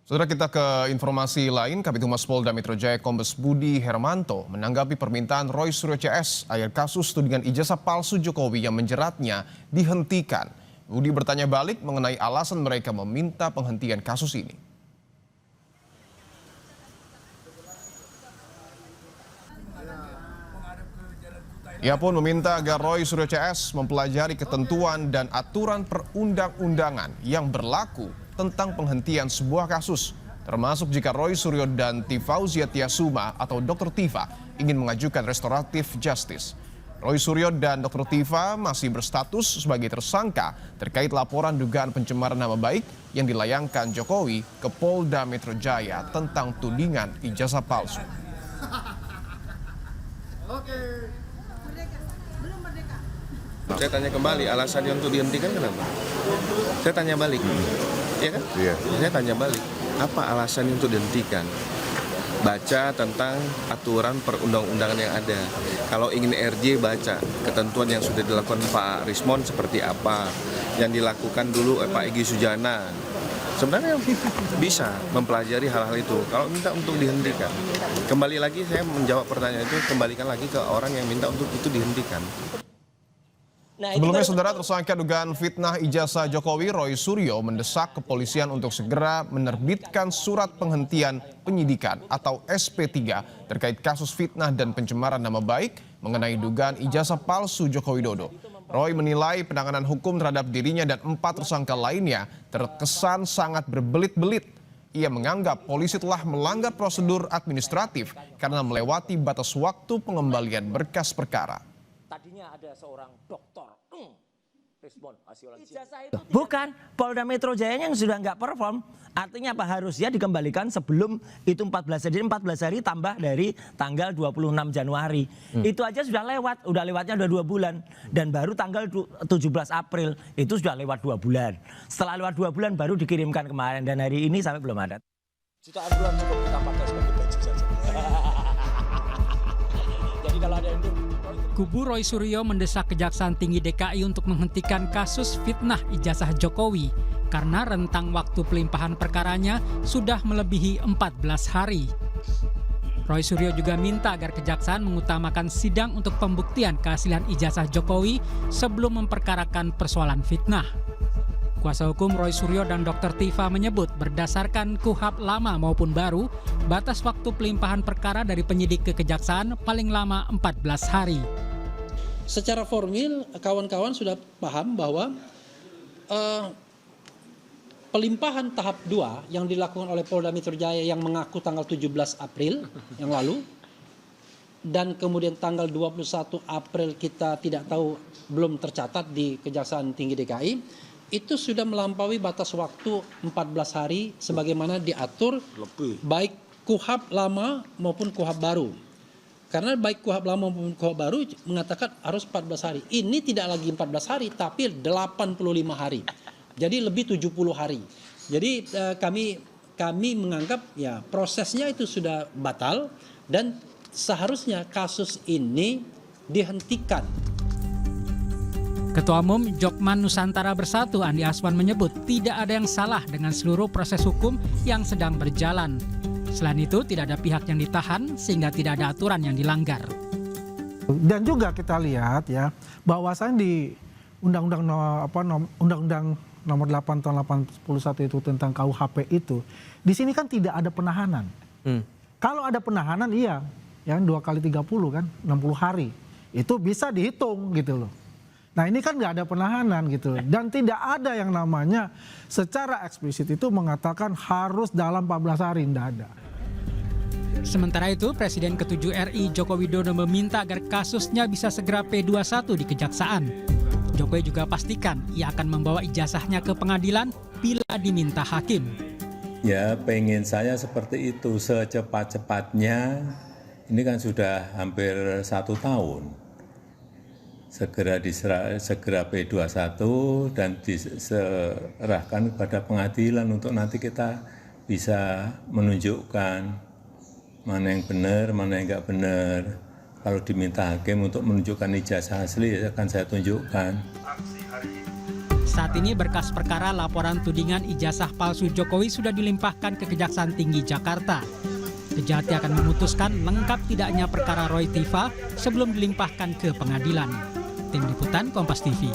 Saudara, kita ke informasi lain. Kabid Humas Polda Metro Jaya Kombes Budi Hermanto menanggapi permintaan Roy Suryo CS agar kasus tudingan ijazah palsu Jokowi yang menjeratnya dihentikan. Budi bertanya balik mengenai alasan mereka meminta penghentian kasus ini. Ia pun meminta agar Roy Suryo CS mempelajari ketentuan dan aturan perundang-undangan yang berlaku tentang penghentian sebuah kasus, termasuk jika Roy Suryo dan Tifauzia Tiasuma atau Dr. Tifa ingin mengajukan restoratif justice. Roy Suryo dan Dr. Tifa masih berstatus sebagai tersangka terkait laporan dugaan pencemaran nama baik yang dilayangkan Jokowi ke Polda Metro Jaya tentang tudingan ijazah palsu. Saya tanya kembali, alasannya untuk dihentikan kenapa? Saya tanya balik, ya kan? Iya. Saya tanya balik, apa alasannya untuk dihentikan? Baca tentang aturan perundang-undangan yang ada. Kalau ingin RJ, baca ketentuan yang sudah dilakukan Pak Rismon seperti apa, yang dilakukan dulu Pak Egy Sujana. Sebenarnya bisa mempelajari hal-hal itu. Kalau minta untuk dihentikan, kembali lagi saya menjawab pertanyaan itu, kembalikan lagi ke orang yang minta untuk itu dihentikan. Sebelumnya, saudara, tersangka dugaan fitnah ijazah Jokowi Roy Suryo mendesak kepolisian untuk segera menerbitkan surat penghentian penyidikan atau SP3 terkait kasus fitnah dan pencemaran nama baik mengenai dugaan ijazah palsu Joko Widodo. Roy menilai penanganan hukum terhadap dirinya dan 4 tersangka lainnya terkesan sangat berbelit-belit. Ia menganggap polisi telah melanggar prosedur administratif karena melewati batas waktu pengembalian berkas perkara. Tadinya ada seorang dokter, respon hasil bukan Polda Metro Jaya yang sudah nggak perform. Artinya apa? Harusnya dikembalikan sebelum itu 14 hari, 14 hari tambah dari tanggal 26 Januari. Itu aja sudah lewat, udah lewatnya udah 2 bulan. Dan baru tanggal 17 April itu sudah lewat 2 bulan. Setelah lewat 2 bulan baru dikirimkan kemarin dan hari ini sampai belum ada. Jutaan bulan cukup kita pakai sebagai baju saja. Jadi kalau ada yang Kubu Roy Suryo mendesak Kejaksaan Tinggi DKI untuk menghentikan kasus fitnah ijazah Jokowi karena rentang waktu pelimpahan perkaranya sudah melebihi 14 hari. Roy Suryo juga minta agar Kejaksaan mengutamakan sidang untuk pembuktian keaslian ijazah Jokowi sebelum memperkarakan persoalan fitnah. Kuasa hukum Roy Suryo dan Dr. Tifa menyebut berdasarkan KUHP lama maupun baru, batas waktu pelimpahan perkara dari penyidik ke kejaksaan paling lama 14 hari. Secara formil, kawan-kawan sudah paham bahwa pelimpahan tahap 2 yang dilakukan oleh Polda Metro Jaya yang mengaku tanggal 17 April yang lalu, dan kemudian tanggal 21 April kita tidak tahu, belum tercatat di Kejaksaan Tinggi DKI, itu sudah melampaui batas waktu 14 hari sebagaimana diatur baik KUHP lama maupun KUHP baru. Karena baik KUHP lama maupun KUHP baru mengatakan harus 14 hari. Ini tidak lagi 14 hari tapi 85 hari. Jadi lebih 70 hari. Jadi kami menganggap ya prosesnya itu sudah batal dan seharusnya kasus ini dihentikan. Ketua Umum Jokman Nusantara Bersatu Andi Aswan menyebut tidak ada yang salah dengan seluruh proses hukum yang sedang berjalan. Selain itu tidak ada pihak yang ditahan sehingga tidak ada aturan yang dilanggar. Dan juga kita lihat ya bahwasannya di Undang-Undang Nomor 8 Tahun 81 itu tentang KUHP itu di sini kan tidak ada penahanan. Kalau ada penahanan iya, yang 2 kali 30 kan 60 hari itu bisa dihitung gitu loh. Nah ini kan nggak ada penahanan gitu dan tidak ada yang namanya secara eksplisit itu mengatakan harus dalam 14 hari, tidak ada. Sementara itu Presiden ke-7 RI Joko Widodo meminta agar kasusnya bisa segera P21 di Kejaksaan. Jokowi juga pastikan ia akan membawa ijazahnya ke pengadilan bila diminta hakim. Ya pengen saya seperti itu secepat-cepatnya, ini kan sudah hampir 1 tahun. Segera P21 dan diserahkan kepada pengadilan untuk nanti kita bisa menunjukkan mana yang benar, mana yang enggak benar. Kalau diminta hakim untuk menunjukkan ijazah asli akan saya tunjukkan. Saat ini berkas perkara laporan tudingan ijazah palsu Jokowi sudah dilimpahkan ke Kejaksaan Tinggi Jakarta. Kejati akan memutuskan lengkap tidaknya perkara Roy Tiva sebelum dilimpahkan ke pengadilan. Tim Liputan Kompas TV.